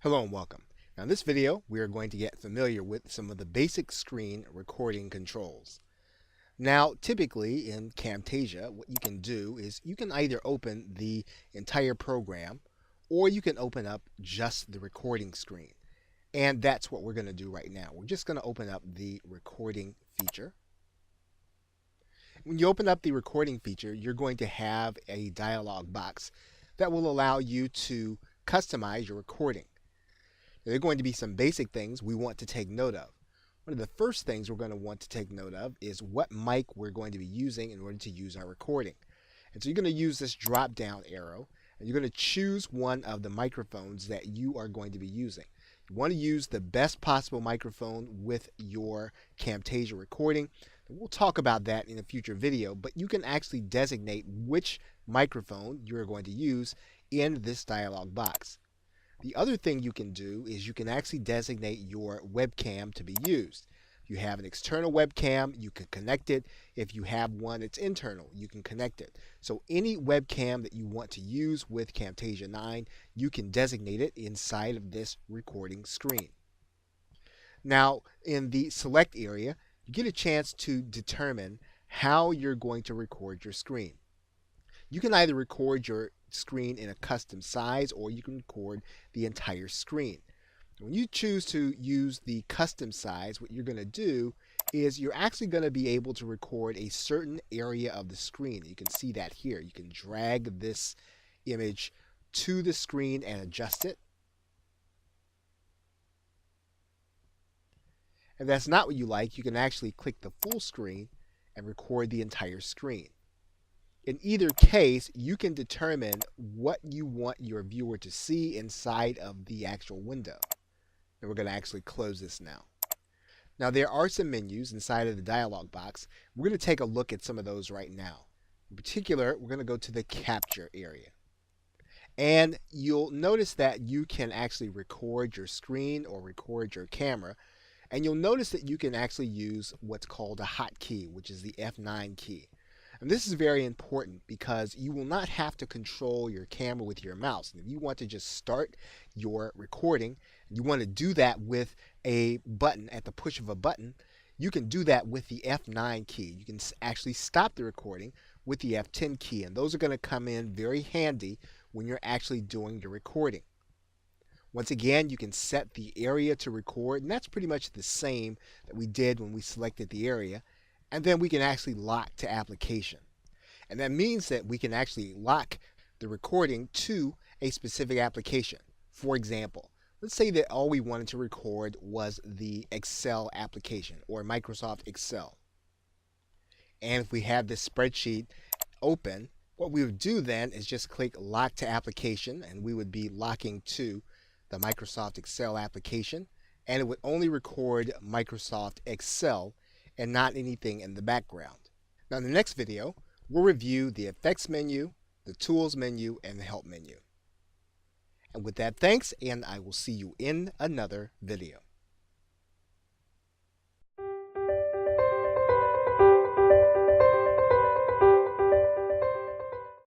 Hello and welcome. Now in this video we are going to get familiar with some of the basic screen recording controls. Now typically in Camtasia what you can do is you can either open the entire program or you can open up just the recording screen. And that's what we're going to do right now. We're just going to open up the recording feature. When you open up the recording feature, you're going to have a dialog box that will allow you to customize your recording. There are going to be some basic things we want to take note of. One of the first things we're going to want to take note of is what mic we're going to be using in order to use our recording. And so you're going to use this drop down arrow and you're going to choose one of the microphones that you are going to be using. You want to use the best possible microphone with your Camtasia recording. And we'll talk about that in a future video, but you can actually designate which microphone you're going to use in this dialog box. The other thing you can do is you can actually designate your webcam to be used. If you have an external webcam, you can connect it. If you have one that's internal, you can connect it. So any webcam that you want to use with Camtasia 9, you can designate it inside of this recording screen. Now, in the select area, you get a chance to determine how you're going to record your screen. You can either record your screen in a custom size or you can record the entire screen. When you choose to use the custom size, what you're going to do is you're actually going to be able to record a certain area of the screen. You can see that here. You can drag this image to the screen and adjust it. If that's not what you like, you can actually click the full screen and record the entire screen. In either case, you can determine what you want your viewer to see inside of the actual window. And we're going to actually close this now. Now there are some menus inside of the dialog box. We're going to take a look at some of those right now. In particular, we're going to go to the capture area. And you'll notice that you can actually record your screen or record your camera. And you'll notice that you can actually use what's called a hotkey, which is the F9 key. And this is very important because you will not have to control your camera with your mouse. And if you want to just start your recording, you want to do that with a button at the push of a button, you can do that with the F9 key. You can actually stop the recording with the F10 key. And those are going to come in very handy when you're actually doing your recording. Once again, you can set the area to record, and that's pretty much the same that we did when we selected the area. And then we can actually lock to application. And that means that we can actually lock the recording to a specific application. For example, let's say that all we wanted to record was the Excel application or Microsoft Excel. And if we have this spreadsheet open, what we would do then is just click lock to application and we would be locking to the Microsoft Excel application, and it would only record Microsoft Excel and not anything in the background. Now in the next video, we'll review the effects menu, the tools menu, and the help menu. And with that, thanks, and I will see you in another video.